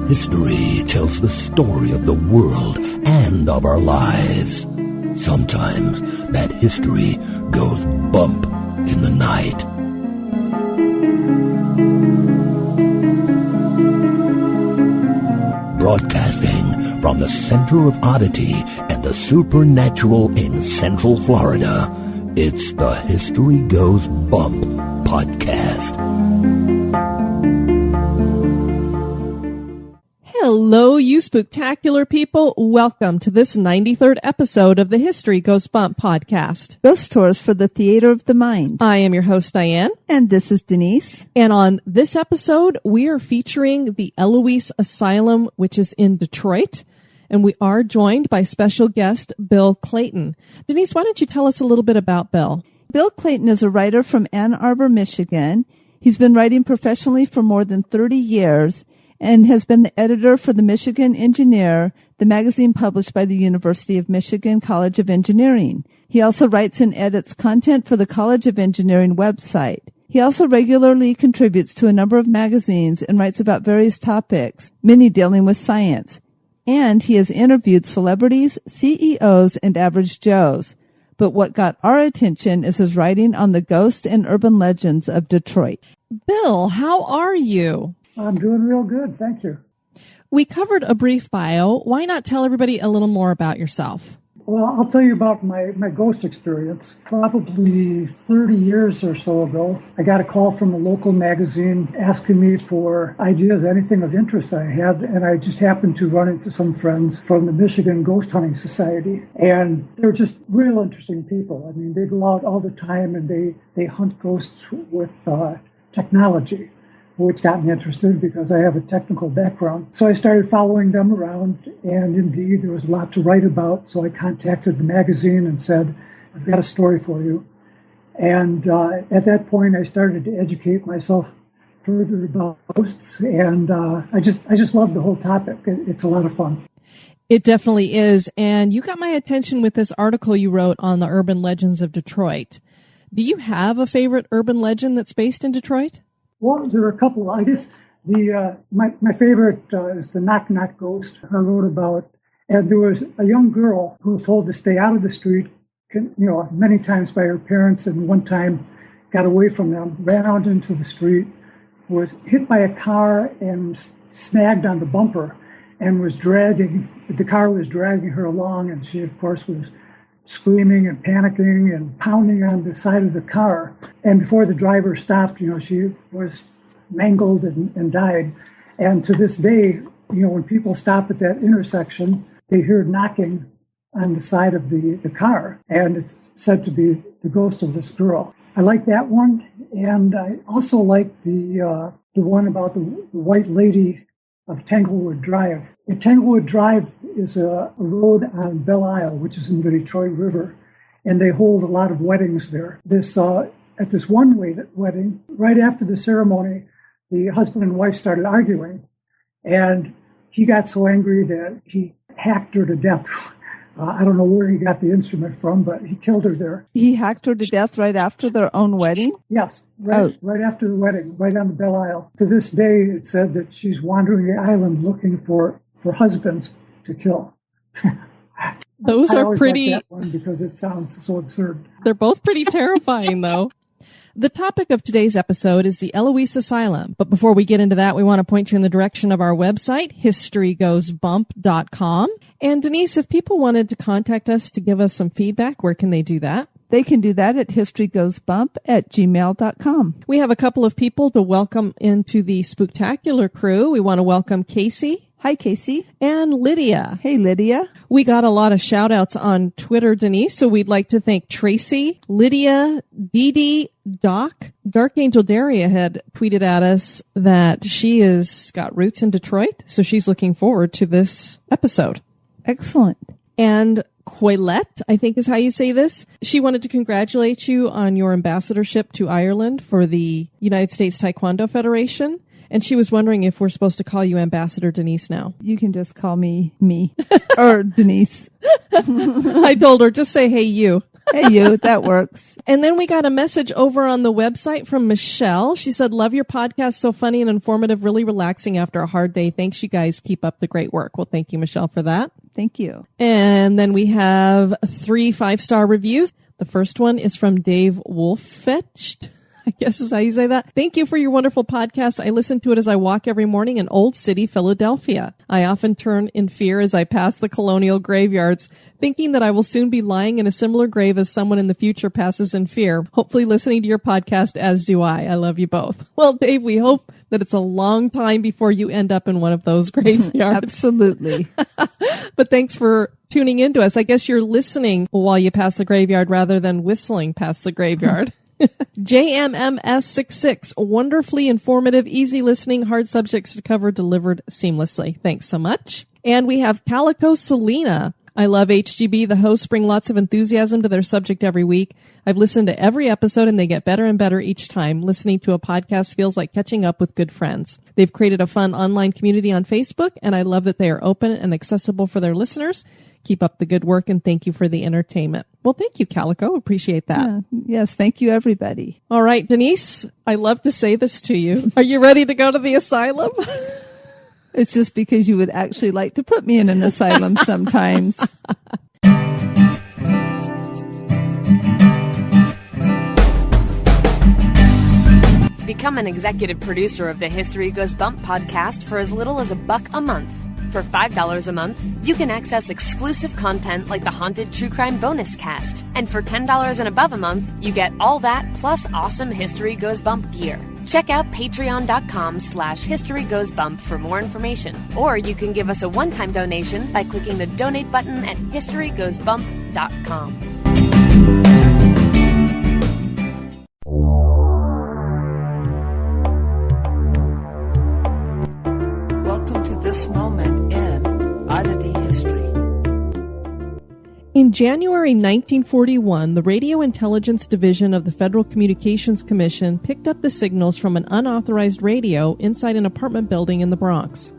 History tells the story of the world and of our lives. Sometimes that history goes bump in the night. Broadcasting from the center of oddity and the supernatural in Central Florida, it's the History Goes Bump podcast. Hello, you spooktacular people. Welcome to this 93rd episode of the History Goes Bump podcast. Ghost tours for the theater of the mind. I am your host, Diane. And this is Denise. And on this episode, we are featuring the Eloise Asylum, which is in Detroit. And we are joined by special guest Bill Clayton. Denise, why don't you tell us a little bit about Bill? Bill Clayton is a writer from Ann Arbor, Michigan. He's been writing professionally for more than 30 years and has been the editor for the Michigan Engineer, the magazine published by the University of Michigan College of Engineering. He also writes and edits content for the College of Engineering website. He also regularly contributes to a number of magazines and writes about various topics, many dealing with science. And he has interviewed celebrities, CEOs, and average Joes. But what got our attention is his writing on the ghosts and urban legends of Detroit. Bill, how are you? I'm doing real good, thank you. We covered a brief bio. Why not tell everybody a little more about yourself? Well, I'll tell you about my ghost experience. Probably 30 years or so ago, I got a call from a local magazine asking me for ideas, anything of interest I had, and I just happened to run into some friends from the Michigan Ghost Hunting Society, and they're just real interesting people. I mean, they go out all the time and they hunt ghosts with technology, which got me interested because I have a technical background. So I started following them around, and indeed there was a lot to write about. So I contacted the magazine and said, I've got a story for you. And at that point, I started to educate myself further about ghosts, and I just love the whole topic. It's a lot of fun. It definitely is. And you got my attention with this article you wrote on the urban legends of Detroit. Do you have a favorite urban legend that's based in Detroit? Well, there are a couple. I guess my favorite is the Knock Knock Ghost I wrote about. And there was a young girl who was told to stay out of the street, many times by her parents, and one time got away from them, ran out into the street, was hit by a car and snagged on the bumper, and the car was dragging her along, and she, of course, was screaming and panicking and pounding on the side of the car. And before the driver stopped, she was mangled and died. And to this day, when people stop at that intersection, they hear knocking on the side of the car. And it's said to be the ghost of this girl. I like that one. And I also like the one about the White Lady of Tanglewood Drive. And Tanglewood Drive is a road on Belle Isle, which is in the Detroit River, and they hold a lot of weddings there. At this one wedding, right after the ceremony, the husband and wife started arguing, and he got so angry that he hacked her to death. I don't know where he got the instrument from, but he killed her there. He hacked her to death right after their own wedding? Yes, right after the wedding, right on the Belle Isle. To this day, it's said that she's wandering the island looking for husbands to kill. Those are pretty. Like that one because it sounds so absurd. They're both pretty terrifying, though. The topic of today's episode is the Eloise Asylum. But before we get into that, we want to point you in the direction of our website, historygoesbump.com. And Denise, if people wanted to contact us to give us some feedback, where can they do that? They can do that at historygoesbump@gmail.com. We have a couple of people to welcome into the Spooktacular crew. We want to welcome Casey. Hi, Casey. And Lydia. Hey, Lydia. We got a lot of shout outs on Twitter, Denise, so we'd like to thank Tracy, Lydia, Dee Dee, Doc. Dark Angel Daria had tweeted at us that she has got roots in Detroit, so she's looking forward to this episode. Excellent. And Coilette, I think is how you say this. She wanted to congratulate you on your ambassadorship to Ireland for the United States Taekwondo Federation. And she was wondering if we're supposed to call you Ambassador Denise now. You can just call me or Denise. I told her, just say, hey, you. Hey, you. That works. And then we got a message over on the website from Michelle. She said, love your podcast. So funny and informative, really relaxing after a hard day. Thanks, you guys. Keep up the great work. Well, thank you, Michelle, for that. Thank you. And then we have 3 5-star reviews. The first one is from Dave Wolfetched, I guess is how you say that. Thank you for your wonderful podcast. I listen to it as I walk every morning in Old City, Philadelphia. I often turn in fear as I pass the colonial graveyards, thinking that I will soon be lying in a similar grave as someone in the future passes in fear. Hopefully listening to your podcast, as do I. I love you both. Well, Dave, we hope that it's a long time before you end up in one of those graveyards. Absolutely. But thanks for tuning in to us. I guess you're listening while you pass the graveyard rather than whistling past the graveyard. JMMS66, wonderfully informative, easy listening, hard subjects to cover, delivered seamlessly. Thanks so much. And we have Calico Selena. I love HGB. The hosts bring lots of enthusiasm to their subject every week. I've listened to every episode and they get better and better each time. Listening to a podcast feels like catching up with good friends. They've created a fun online community on Facebook, and I love that they are open and accessible for their listeners. Keep up the good work, and thank you for the entertainment. Well, thank you, Calico. Appreciate that. Yeah. Yes, thank you, everybody. All right, Denise, I love to say this to you. Are you ready to go to the asylum? It's just because you would actually like to put me in an asylum sometimes. Become an executive producer of the History Goes Bump podcast for as little as $1 a month. For $5 a month, you can access exclusive content like the Haunted True Crime Bonus Cast. And for $10 and above a month, you get all that plus awesome History Goes Bump gear. Check out patreon.com/historygoesbump for more information. Or you can give us a one-time donation by clicking the donate button at historygoesbump.com. Welcome to this moment in Oddity history. In January 1941, the Radio Intelligence Division of the Federal Communications Commission picked up the signals from an unauthorized radio inside an apartment building in the Bronx.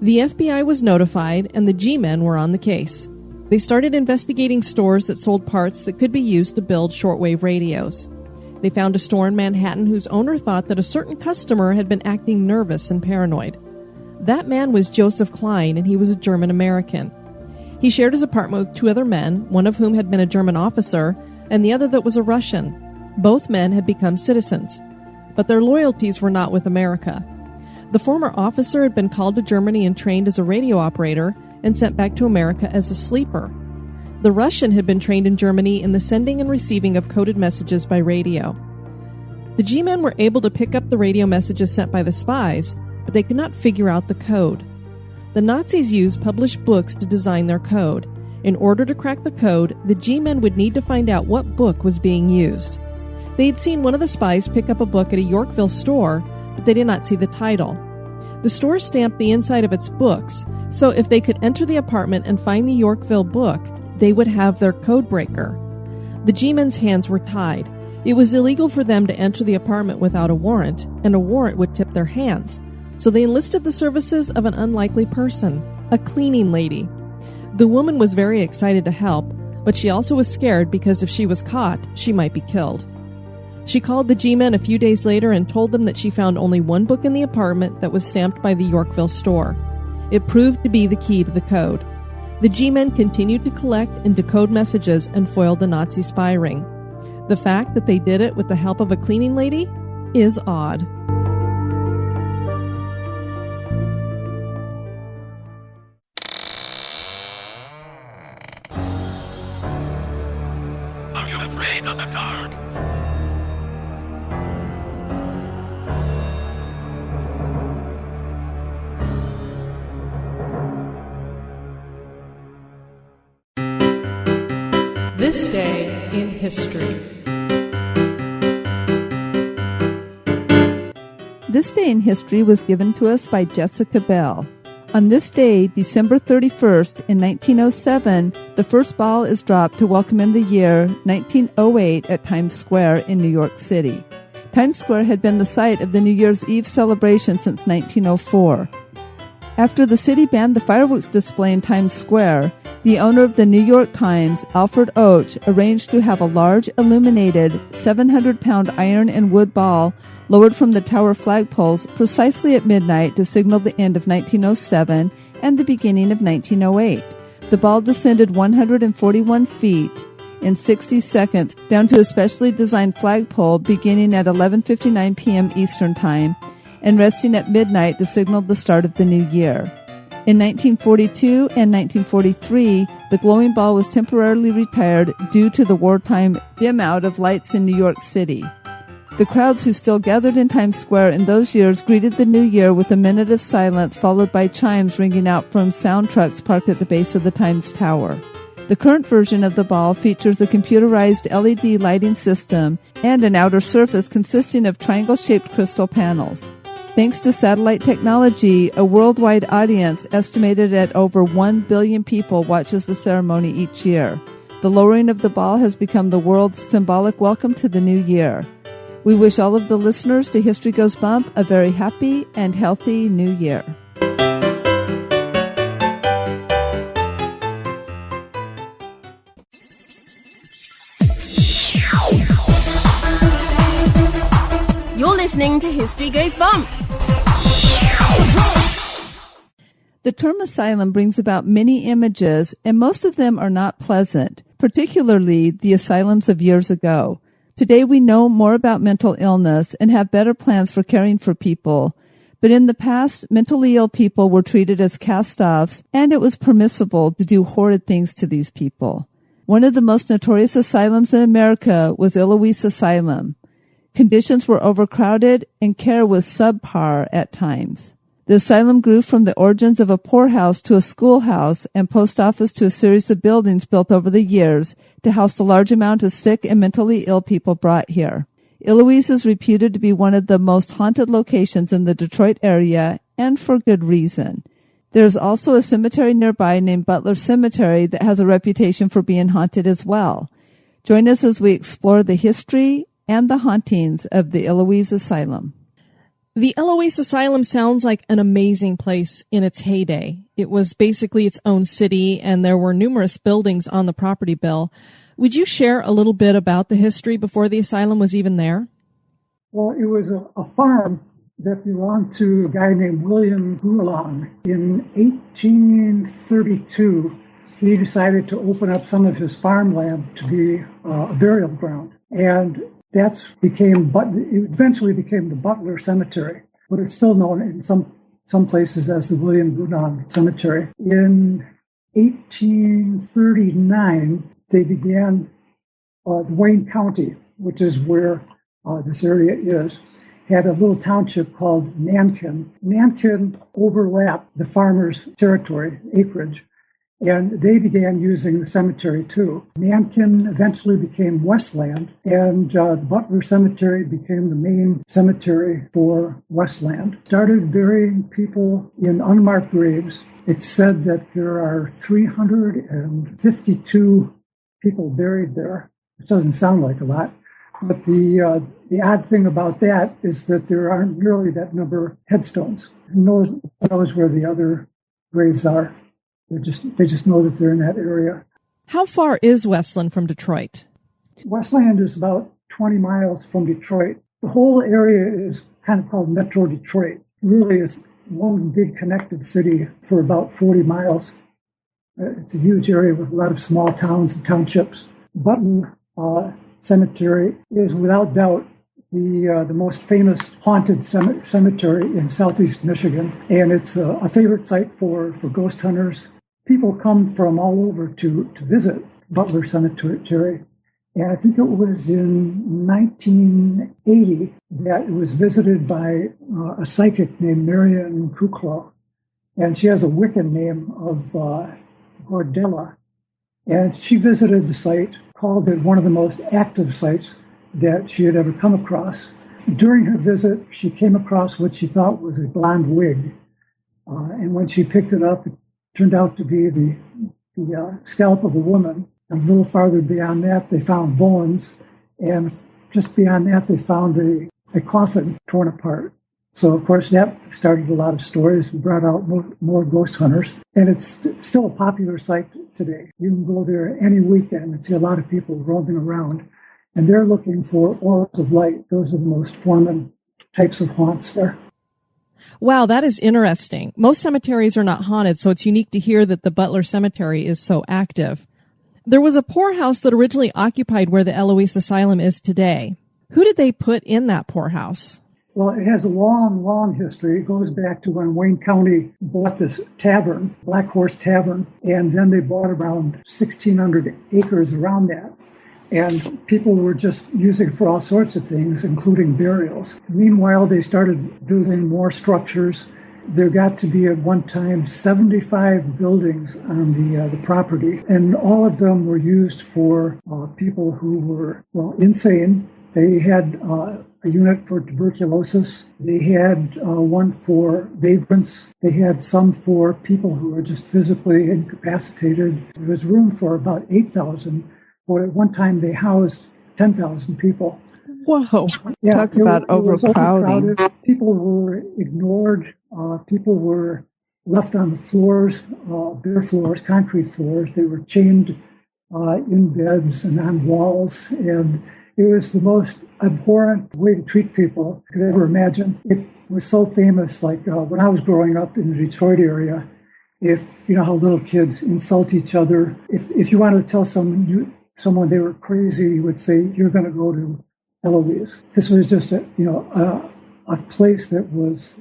The FBI was notified, and the G-men were on the case. They started investigating stores that sold parts that could be used to build shortwave radios. They found a store in Manhattan whose owner thought that a certain customer had been acting nervous and paranoid. That man was Joseph Klein, and he was a German-American. He shared his apartment with 2 other men, one of whom had been a German officer, and the other that was a Russian. Both men had become citizens, but their loyalties were not with America. The former officer had been called to Germany and trained as a radio operator and sent back to America as a sleeper. The Russian had been trained in Germany in the sending and receiving of coded messages by radio. The G-men were able to pick up the radio messages sent by the spies, but they could not figure out the code. The Nazis used published books to design their code. In order to crack the code, the G-men would need to find out what book was being used. They had seen one of the spies pick up a book at a Yorkville store, but they did not see the title. The store stamped the inside of its books, so if they could enter the apartment and find the Yorkville book, they would have their code breaker. The G-men's hands were tied. It was illegal for them to enter the apartment without a warrant, and a warrant would tip their hands. So they enlisted the services of an unlikely person, a cleaning lady. The woman was very excited to help, but she also was scared because if she was caught, she might be killed. She called the G-men a few days later and told them that she found only one book in the apartment that was stamped by the Yorkville store. It proved to be the key to the code. The G-men continued to collect and decode messages and foiled the Nazi spy ring. The fact that they did it with the help of a cleaning lady is odd. Are you afraid of the dark? This day in history. This day in history was given to us by Jessica Bell. On this day, December 31st, in 1907, the first ball is dropped to welcome in the year 1908 at Times Square in New York City. Times Square had been the site of the New Year's Eve celebration since 1904. After the city banned the fireworks display in Times Square, the owner of the New York Times, Alfred Och, arranged to have a large, illuminated, 700-pound iron and wood ball lowered from the tower flagpoles precisely at midnight to signal the end of 1907 and the beginning of 1908. The ball descended 141 feet in 60 seconds down to a specially designed flagpole beginning at 11:59 p.m. Eastern Time and resting at midnight to signal the start of the new year. In 1942 and 1943, the glowing ball was temporarily retired due to the wartime dim out of lights in New York City. The crowds who still gathered in Times Square in those years greeted the new year with a minute of silence followed by chimes ringing out from sound trucks parked at the base of the Times Tower. The current version of the ball features a computerized LED lighting system and an outer surface consisting of triangle-shaped crystal panels. Thanks to satellite technology, a worldwide audience estimated at over 1 billion people watches the ceremony each year. The lowering of the ball has become the world's symbolic welcome to the new year. We wish all of the listeners to History Goes Bump a very happy and healthy new year. You're listening to History Goes Bump. The term asylum brings about many images, and most of them are not pleasant, particularly the asylums of years ago. Today we know more about mental illness and have better plans for caring for people. But in the past, mentally ill people were treated as cast-offs, and it was permissible to do horrid things to these people. One of the most notorious asylums in America was Eloise Asylum. Conditions were overcrowded, and care was subpar at times. The asylum grew from the origins of a poorhouse to a schoolhouse and post office to a series of buildings built over the years to house the large amount of sick and mentally ill people brought here. Eloise is reputed to be one of the most haunted locations in the Detroit area, and for good reason. There is also a cemetery nearby named Butler Cemetery that has a reputation for being haunted as well. Join us as we explore the history and the hauntings of the Eloise Asylum. The Eloise Asylum sounds like an amazing place in its heyday. It was basically its own city, and there were numerous buildings on the property bill. Would you share a little bit about the history before the asylum was even there? Well, it was a farm that belonged to a guy named William Goulon. In 1832, he decided to open up some of his farmland to be a burial ground. And it eventually became the Butler Cemetery, but it's still known in some places as the William Goulon Cemetery. In 1839, they began Wayne County, which is where this area is, had a little township called Nankin. Nankin overlapped the farmers' territory, acreage, and they began using the cemetery too. Nankin eventually became Westland, and the Butler Cemetery became the main cemetery for Westland. Started burying people in unmarked graves. It's said that there are 352 people buried there, which doesn't sound like a lot. But the odd thing about that is that there aren't nearly that number of headstones. Who knows where the other graves are? They just know that they're in that area. How far is Westland from Detroit? Westland is about 20 miles from Detroit. The whole area is kind of called Metro Detroit. It really is one big connected city for about 40 miles. It's a huge area with a lot of small towns and townships. Butler Cemetery is without doubt the most famous haunted cemetery in southeast Michigan, and it's a favorite site for ghost hunters. People come from all over to visit Butler Cemetery, and I think it was in 1980 that it was visited by a psychic named Marian Kukla, and she has a Wiccan name of Gordella, and she visited the site, called it one of the most active sites that she had ever come across. During her visit, she came across what she thought was a blonde wig. And when she picked it up, it turned out to be the scalp of a woman. And a little farther beyond that, they found bones. And just beyond that, they found a coffin torn apart. So, of course, that started a lot of stories and brought out more ghost hunters. And it's still a popular site today. You can go there any weekend and see a lot of people roaming around. And they're looking for auras of light. Those are the most common types of haunts there. Wow, that is interesting. Most cemeteries are not haunted, so it's unique to hear that the Butler Cemetery is so active. There was a poorhouse that originally occupied where the Eloise Asylum is today. Who did they put in that poorhouse? Well, it has a long, long history. It goes back to when Wayne County bought this tavern, Black Horse Tavern, and then they bought around 1,600 acres around that. And people were just using it for all sorts of things, including burials. Meanwhile, they started building more structures. There got to be at one time 75 buildings on the property, and all of them were used for people who were, insane. They had a unit for tuberculosis. They had one for vagrants. They had some for people who were just physically incapacitated. There was room for about 8,000, but at one time they housed 10,000 people. Whoa. Yeah, talk about overcrowding. People were ignored. People were left on the floors, bare floors, concrete floors. They were chained in beds and on walls, and it was the most abhorrent way to treat people you could ever imagine. It was so famous, like when I was growing up in the Detroit area, if you know how little kids insult each other, if you wanted to tell someone they were crazy, you would say, "You're going to go to Eloise." This was just a place that was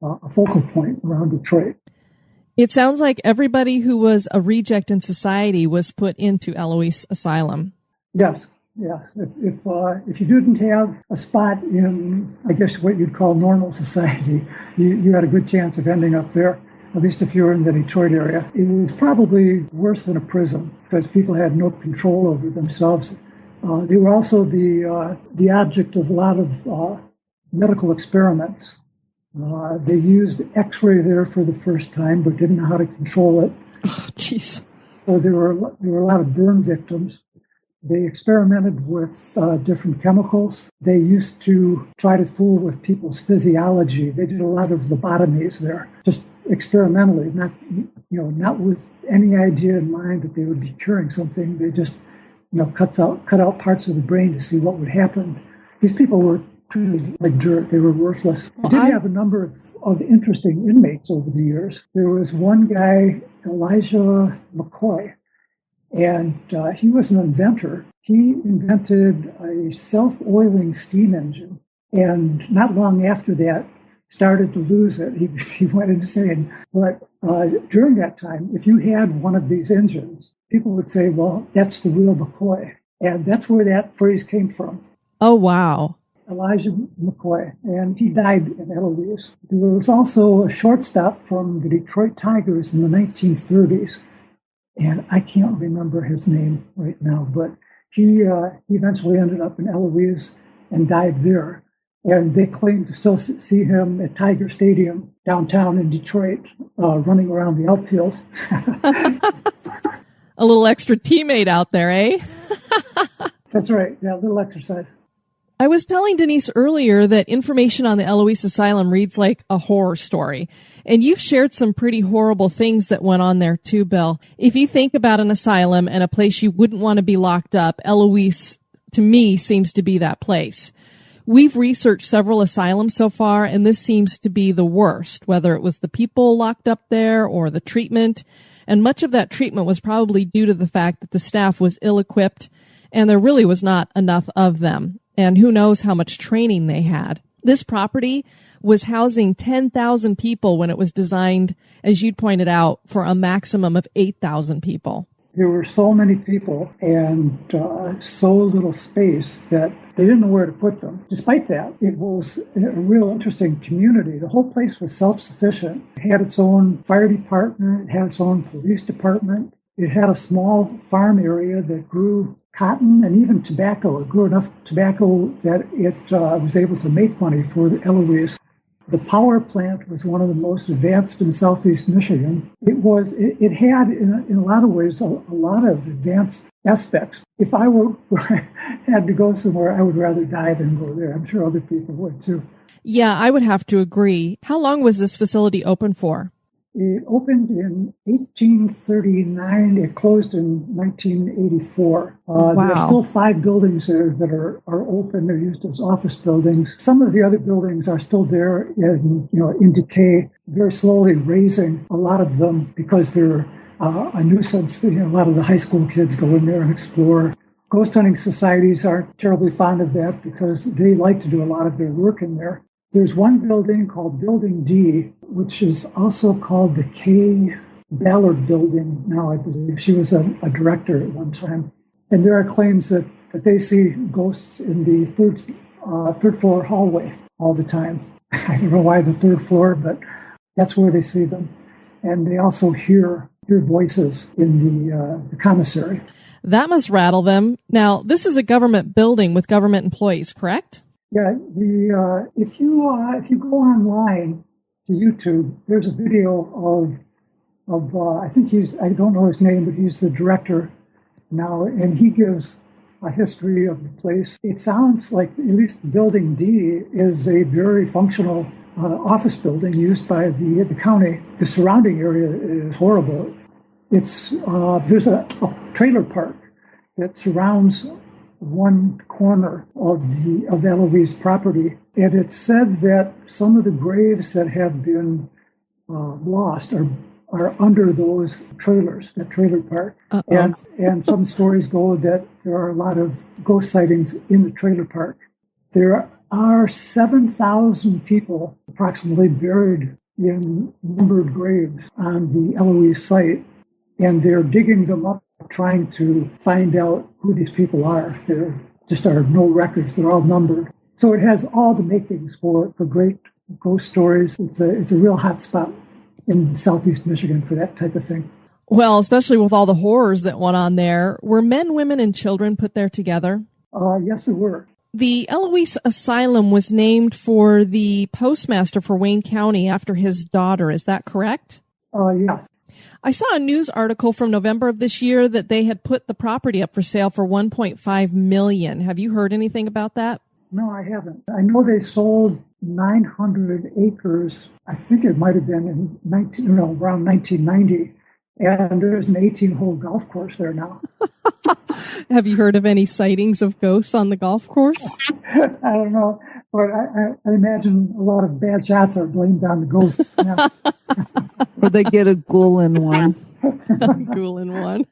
a focal point around Detroit. It sounds like everybody who was a reject in society was put into Eloise Asylum. Yes. If you didn't have a spot in, I guess, what you'd call normal society, you had a good chance of ending up there, at least if you were in the Detroit area. It was probably worse than a prison because people had no control over themselves. They were also the object of a lot of medical experiments. They used X-ray there for the first time, but didn't know how to control it. Oh, jeez. So there were a lot of burn victims. They experimented with different chemicals. They used to try to fool with people's physiology. They did a lot of lobotomies there, just experimentally, not with any idea in mind that they would be curing something. They just, cut out parts of the brain to see what would happen. These people were treated like dirt. They were worthless. We did have a number of interesting inmates over the years. There was one guy, Elijah McCoy, and he was an inventor. He invented a self-oiling steam engine, and not long after that, started to lose it. He went insane. But during that time, if you had one of these engines, people would say, well, that's the real McCoy. And that's where that phrase came from. Oh, wow. Elijah McCoy, and he died in Eloise. There was also a shortstop from the Detroit Tigers in the 1930s. And I can't remember his name right now, but he eventually ended up in Eloise and died there. And they claim to still see him at Tiger Stadium downtown in Detroit, running around the outfield. A little extra teammate out there, eh? That's right. Yeah, a little exercise. I was telling Denise earlier that information on the Eloise Asylum reads like a horror story. And you've shared some pretty horrible things that went on there too, Bill. If you think about an asylum and a place you wouldn't want to be locked up, Eloise, to me, seems to be that place. We've researched several asylums so far, and this seems to be the worst, whether it was the people locked up there or the treatment. And much of that treatment was probably due to the fact that the staff was ill-equipped and there really was not enough of them. And who knows how much training they had. This property was housing 10,000 people when it was designed, as you'd pointed out, for a maximum of 8,000 people. There were so many people and so little space that they didn't know where to put them. Despite that, it was a real interesting community. The whole place was self-sufficient. It had its own fire department. It had its own police department. It had a small farm area that grew cotton and even tobacco. It grew enough tobacco that it was able to make money for Eloise. The power plant was one of the most advanced in southeast Michigan. It had, in a lot of ways, a lot of advanced aspects. If I had to go somewhere, I would rather die than go there. I'm sure other people would too. Yeah, I would have to agree. How long was this facility open for? It opened in 1839. It closed in 1984. Wow. There are still 5 buildings there that are open. They're used as office buildings. Some of the other buildings are still there in decay, very slowly raising a lot of them because they're a nuisance. A lot of the high school kids go in there and explore. Ghost hunting societies aren't terribly fond of that because they like to do a lot of their work in there. There's one building called Building D, which is also called the K. Ballard Building now, I believe. She was a director at one time. And there are claims that they see ghosts in the third floor hallway all the time. I don't know why the third floor, but that's where they see them. And they also hear voices in the commissary. That must rattle them. Now, this is a government building with government employees, correct? Yeah, if you go online to YouTube, there's a video of I think I don't know his name, but he's the director now, and he gives a history of the place. It sounds like at least Building D is a very functional office building used by the county. The surrounding area is horrible. It's there's a trailer park that surrounds one corner of Eloise property, and it's said that some of the graves that have been lost are under those trailers, that trailer park. And some stories go that there are a lot of ghost sightings in the trailer park. There are 7,000 people approximately buried in numbered graves on the Eloise site, and they're digging them up, trying to find out who these people are. There just are no records. They're all numbered. So it has all the makings for great ghost stories. It's a real hot spot in southeast Michigan for that type of thing. Well, especially with all the horrors that went on there. Were men, women, and children put there together? Yes, there were. The Eloise Asylum was named for the postmaster for Wayne County after his daughter. Is that correct? Yes. I saw a news article from November of this year that they had put the property up for sale for $1.5 million. Have you heard anything about that? No, I haven't. I know they sold 900 acres. I think it might have been in around 1990. And there's an 18-hole golf course there now. Have you heard of any sightings of ghosts on the golf course? I don't know, but I imagine a lot of bad shots are blamed on the ghosts. Yeah. Or they get a ghoul in one. Ghoul in one.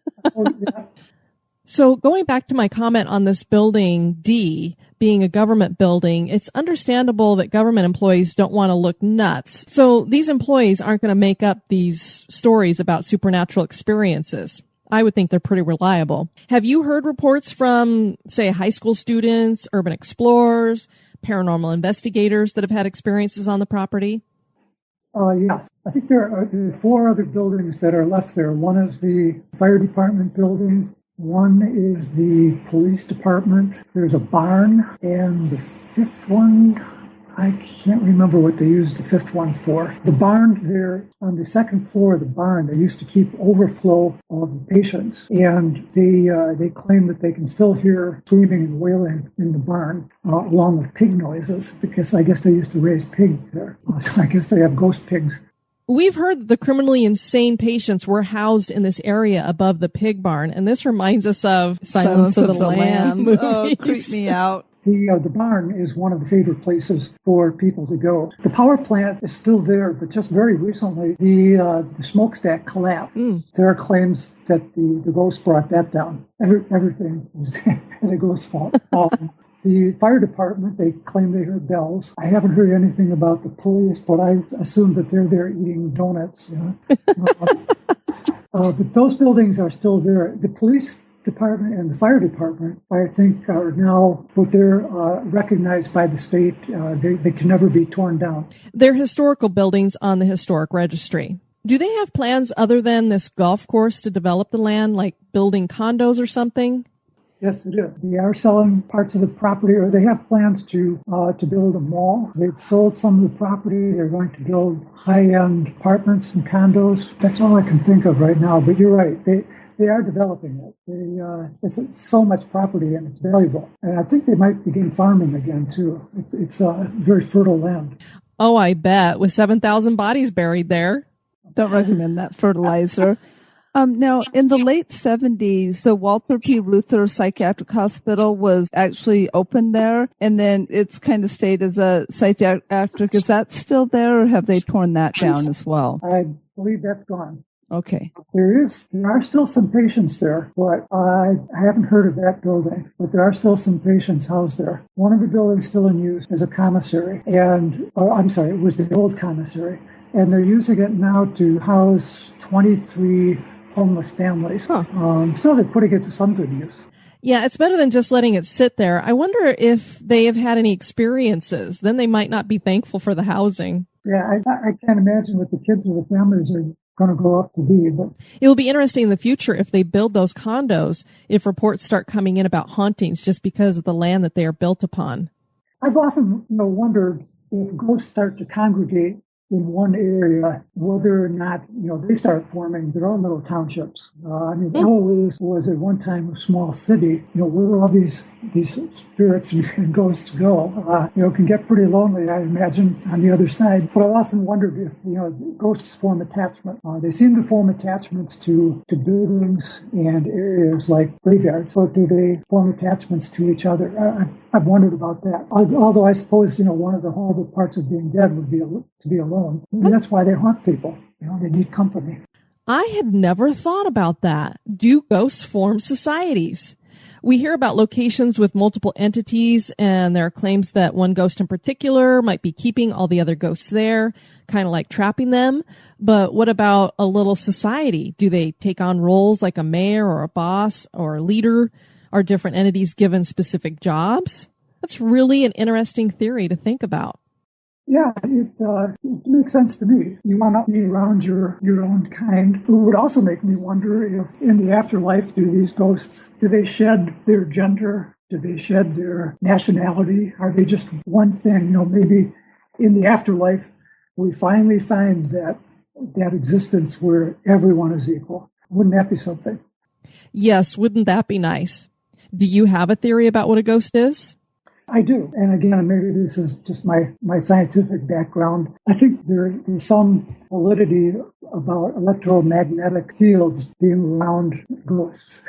So going back to my comment on this building D being a government building, it's understandable that government employees don't want to look nuts. So these employees aren't going to make up these stories about supernatural experiences. I would think they're pretty reliable. Have you heard reports from, say, high school students, urban explorers, paranormal investigators that have had experiences on the property? Yes. I think there are 4 other buildings that are left there. One is the fire department building. One is the police department. There's a barn. And the 5th one, I can't remember what they used the 5th one for. The barn there, on the 2nd floor of the barn, they used to keep overflow of patients. And they claim that they can still hear screaming and wailing in the barn, along with pig noises, because I guess they used to raise pigs there. So I guess they have ghost pigs. We've heard that the criminally insane patients were housed in this area above the pig barn, and this reminds us of Silence of the Lambs. Oh, creep me out. The barn is one of the favorite places for people to go. The power plant is still there, but just very recently, the smokestack collapsed. There are claims that the ghost brought that down. Everything was the ghost's fault. The fire department, they claim they heard bells. I haven't heard anything about the police, but I assume that they're there eating donuts. But those buildings are still there. The police department and the fire department, I think, are now, but they're recognized by the state. They can never be torn down. They're historical buildings on the historic registry. Do they have plans other than this golf course to develop the land, like building condos or something? Yes, it is. They are selling parts of the property, or they have plans to build a mall. They've sold some of the property. They're going to build high-end apartments and condos. That's all I can think of right now. But you're right. They They are developing it. It's so much property and it's valuable. And I think they might begin farming again, too. It's very fertile land. Oh, I bet, with 7,000 bodies buried there. Don't recommend that fertilizer. Now, in the late 70s, the Walter P. Reuther Psychiatric Hospital was actually opened there, and then it's kind of stayed as a psychiatric. Is that still there, or have they torn that down as well? I believe that's gone. Okay. There are still some patients there, but I haven't heard of that building. But there are still some patients housed there. One of the buildings still in use as a commissary, it was the old commissary, and they're using it now to house 23 homeless families. Huh. So they're putting it to some good use. Yeah, it's better than just letting it sit there. I wonder if they have had any experiences. Then they might not be thankful for the housing. Yeah, I can't imagine what the kids or the families are going to grow up to be. But it will be interesting in the future if they build those condos, if reports start coming in about hauntings just because of the land that they are built upon. I've often wondered if ghosts start to congregate in one area, whether or not, they start forming their own little townships. Eloise was at one time a small city, where all these spirits and ghosts go. It can get pretty lonely, I imagine, on the other side. But I've often wondered if, ghosts form attachment. They seem to form attachments to buildings and areas like graveyards. Or do they form attachments to each other? I've wondered about that. Although I suppose, one of the horrible parts of being dead would be to be alone. And that's why they haunt people. They need company. I had never thought about that. Do ghosts form societies? We hear about locations with multiple entities, and there are claims that one ghost in particular might be keeping all the other ghosts there, kind of like trapping them. But what about a little society? Do they take on roles like a mayor or a boss or a leader? Are different entities given specific jobs? That's really an interesting theory to think about. Yeah, it makes sense to me. You want to be around your own kind. It would also make me wonder if in the afterlife, do these ghosts, do they shed their gender? Do they shed their nationality? Are they just one thing? Maybe in the afterlife, we finally find that existence where everyone is equal. Wouldn't that be something? Yes, wouldn't that be nice? Do you have a theory about what a ghost is? I do. And again, maybe this is just my scientific background. I think there's some validity about electromagnetic fields being around ghosts.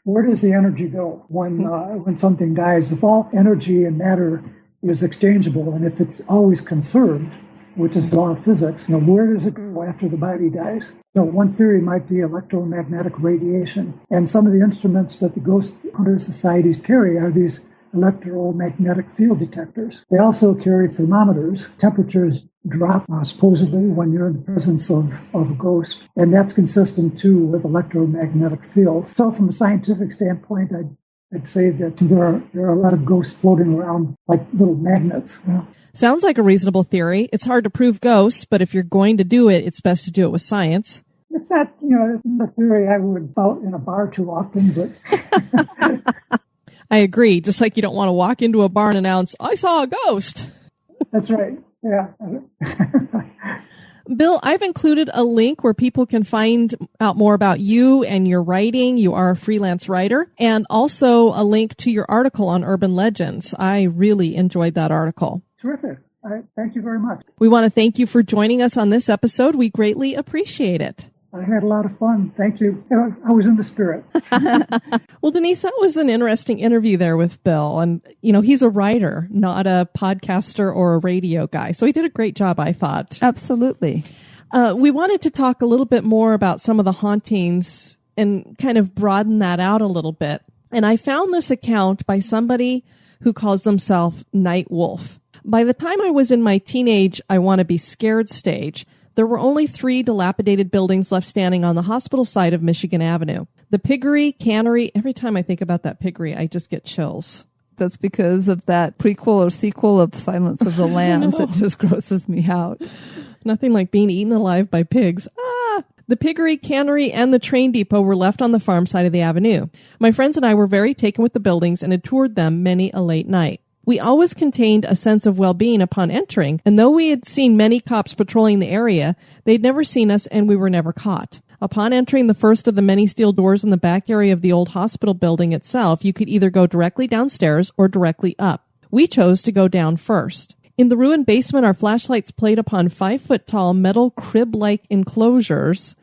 Where does the energy go when something dies? If all energy and matter is exchangeable, and if it's always conserved, which is the law of physics, where does it go after the body dies? One theory might be electromagnetic radiation. And some of the instruments that the ghost hunter societies carry are these electromagnetic field detectors. They also carry thermometers. Temperatures drop, supposedly, when you're in the presence of a ghost. And that's consistent, too, with electromagnetic fields. So from a scientific standpoint, I'd say that there are a lot of ghosts floating around like little magnets. Sounds like a reasonable theory. It's hard to prove ghosts, but if you're going to do it, it's best to do it with science. It's not, a theory I would spout in a bar too often, but... I agree. Just like you don't want to walk into a bar and announce, I saw a ghost. That's right. Yeah. Bill, I've included a link where people can find out more about you and your writing. You are a freelance writer, and also a link to your article on urban legends. I really enjoyed that article. Terrific. Thank you very much. We want to thank you for joining us on this episode. We greatly appreciate it. I had a lot of fun. Thank you. I was in the spirit. Well, Denise, that was an interesting interview there with Bill. And, he's a writer, not a podcaster or a radio guy. So he did a great job, I thought. Absolutely. We wanted to talk a little bit more about some of the hauntings and kind of broaden that out a little bit. And I found this account by somebody who calls themselves Night Wolf. By the time I was in my teenage I want to be scared stage, there were only 3 dilapidated buildings left standing on the hospital side of Michigan Avenue. The piggery, cannery, every time I think about that piggery, I just get chills. That's because of that prequel or sequel of Silence of the Lambs that just grosses me out. Nothing like being eaten alive by pigs. The piggery, cannery, and the train depot were left on the farm side of the avenue. My friends and I were very taken with the buildings and had toured them many a late night. We always contained a sense of well-being upon entering, and though we had seen many cops patrolling the area, they'd never seen us and we were never caught. Upon entering the first of the many steel doors in the back area of the old hospital building itself, you could either go directly downstairs or directly up. We chose to go down first. In the ruined basement, our flashlights played upon 5-foot-tall metal crib-like enclosures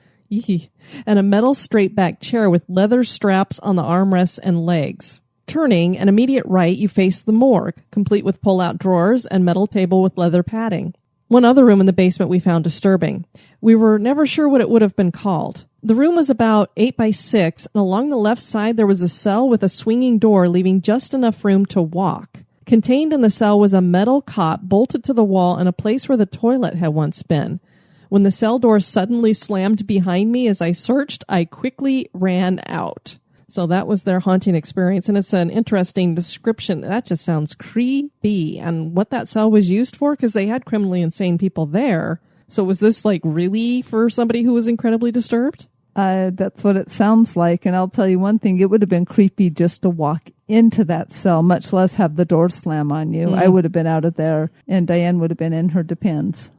and a metal straight-back chair with leather straps on the armrests and legs. Turning an immediate right, you face the morgue, complete with pull-out drawers and metal table with leather padding. One other room in the basement we found disturbing. We were never sure what it would have been called. The room was about 8 by 6, and along the left side there was a cell with a swinging door leaving just enough room to walk. Contained in the cell was a metal cot bolted to the wall in a place where the toilet had once been. When the cell door suddenly slammed behind me as I searched, I quickly ran out. So that was their haunting experience, and it's an interesting description. That just sounds creepy. And what that cell was used for, because they had criminally insane people there. So was this like really for somebody who was incredibly disturbed? That's what it sounds like. And I'll tell you one thing, it would have been creepy just to walk into that cell, much less have the door slam on you. I would have been out of there, and Diane would have been in her Depends.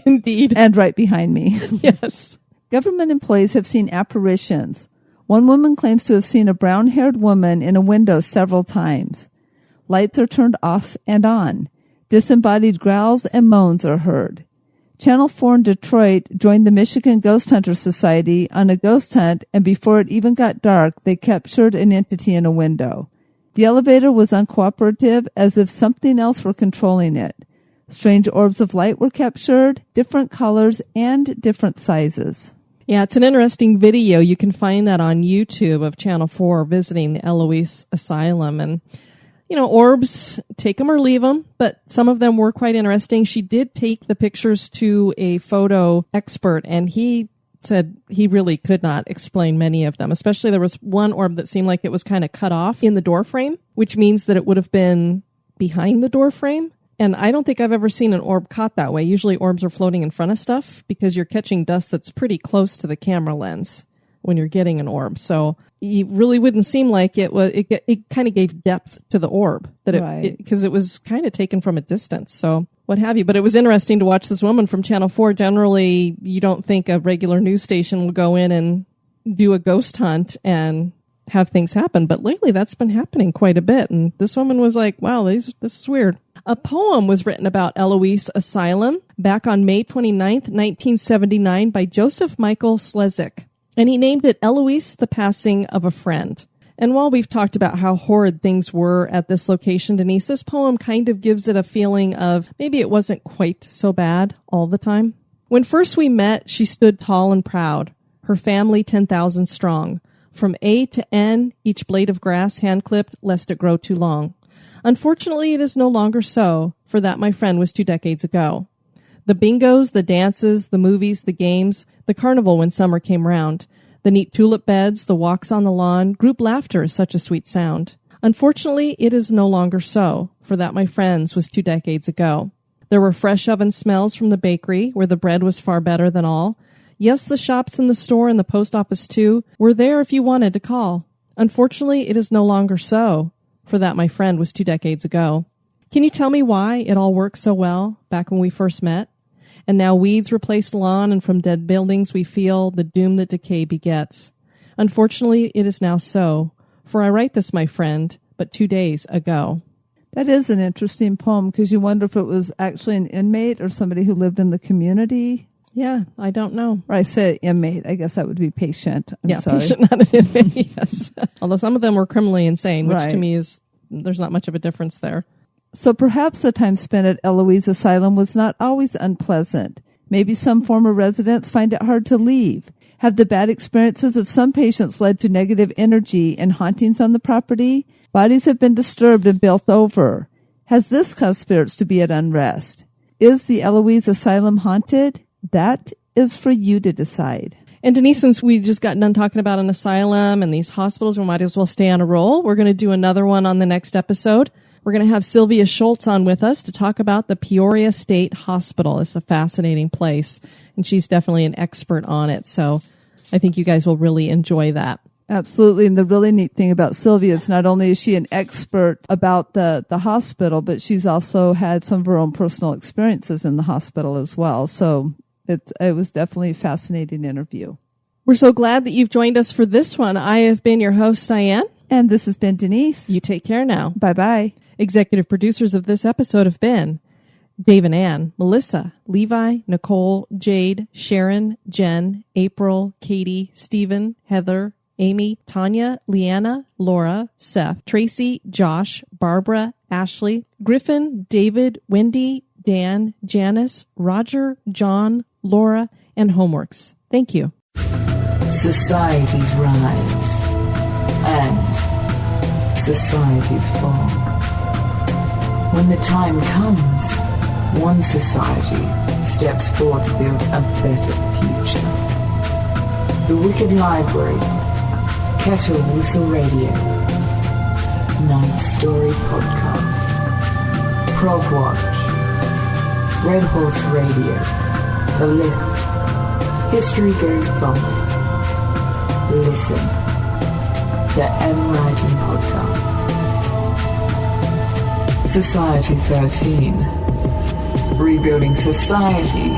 Indeed. And right behind me. Yes. Government employees have seen apparitions. One woman claims to have seen a brown-haired woman in a window several times. Lights are turned off and on. Disembodied growls and moans are heard. Channel 4 in Detroit joined the Michigan Ghost Hunter Society on a ghost hunt, and before it even got dark, they captured an entity in a window. The elevator was uncooperative, as if something else were controlling it. Strange orbs of light were captured, different colors and different sizes. Yeah, it's an interesting video. You can find that on YouTube of Channel 4 visiting the Eloise Asylum. And, you know, orbs, take them or leave them, but some of them were quite interesting. She did take the pictures to a photo expert, and he said he really could not explain many of them. Especially there was one orb that seemed like it was kind of cut off in the door frame, which means that it would have been behind the door frame. And I don't think I've ever seen an orb caught that way. Usually orbs are floating in front of stuff because you're catching dust that's pretty close to the camera lens when you're getting an orb. So it really wouldn't seem like it was. It kind of gave depth to the orb that because it was kind of taken from a distance. So what have you. But it was interesting to watch this woman from Channel 4. Generally, you don't think a regular news station will go in and do a ghost hunt and have things happen. But lately that's been happening quite a bit. And this woman was like, wow, this is weird. A poem was written about Eloise Asylum back on May 29th, 1979 by Joseph Michael Slezak. And he named it Eloise, the Passing of a Friend. And while we've talked about how horrid things were at this location, Denise, this poem kind of gives it a feeling of maybe it wasn't quite so bad all the time. When first we met, she stood tall and proud, her family 10,000 strong. From A to N, each blade of grass hand-clipped, lest it grow too long. Unfortunately, it is no longer so, for that, my friend, was 2 decades ago. The bingos, the dances, the movies, the games, the carnival when summer came round, the neat tulip beds, the walks on the lawn, group laughter is such a sweet sound. Unfortunately, it is no longer so, for that, my friends, was 2 decades ago. There were fresh oven smells from the bakery, where the bread was far better than all. Yes, the shops and the store and the post office, too, were there if you wanted to call. Unfortunately, it is no longer so, for that, my friend, was 2 decades ago. Can you tell me why it all worked so well back when we first met? And now weeds replace lawn, and from dead buildings we feel the doom that decay begets. Unfortunately, it is now so, for I write this, my friend, but 2 days ago. That is an interesting poem, because you wonder if it was actually an inmate or somebody who lived in the community. Yeah, I don't know. Or I said inmate. I guess that would be patient. I'm sorry. Patient, not an inmate, yes. Although some of them were criminally insane, which to me is, there's not much of a difference there. So perhaps the time spent at Eloise Asylum was not always unpleasant. Maybe some former residents find it hard to leave. Have the bad experiences of some patients led to negative energy and hauntings on the property? Bodies have been disturbed and built over. Has this caused spirits to be at unrest? Is the Eloise Asylum haunted? That is for you to decide. And Denise, since we just got done talking about an asylum and these hospitals, we might as well stay on a roll. We're going to do another one on the next episode. We're going to have Sylvia Schultz on with us to talk about the Peoria State Hospital. It's a fascinating place, and she's definitely an expert on it. So I think you guys will really enjoy that. Absolutely. And the really neat thing about Sylvia is not only is she an expert about the hospital, but she's also had some of her own personal experiences in the hospital as well. So it was definitely a fascinating interview. We're so glad that you've joined us for this one. I have been your host, Diane. And this has been Denise. You take care now. Bye-bye. Executive producers of this episode have been Dave and Ann, Melissa, Levi, Nicole, Jade, Sharon, Jen, April, Katie, Stephen, Heather, Amy, Tanya, Leanna, Laura, Seth, Tracy, Josh, Barbara, Ashley, Griffin, David, Wendy, Dan, Janice, Roger, John, Laura, and Homeworks. Thank you. Societies rise and societies fall. When the time comes, one society steps forward to build a better future. The Wicked Library, Kettle Whistle Radio, Night Story Podcast, Prog Watch, Red Horse Radio, The Lift, History Goes Bump. Listen, the M Writing Podcast. Society 13. Rebuilding society,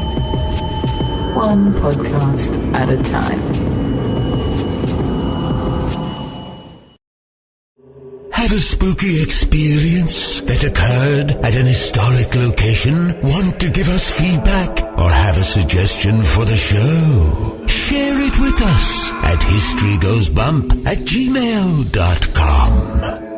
one podcast at a time. Have a spooky experience that occurred at an historic location? Want to give us feedback or have a suggestion for the show? Share it with us at historygoesbump@gmail.com.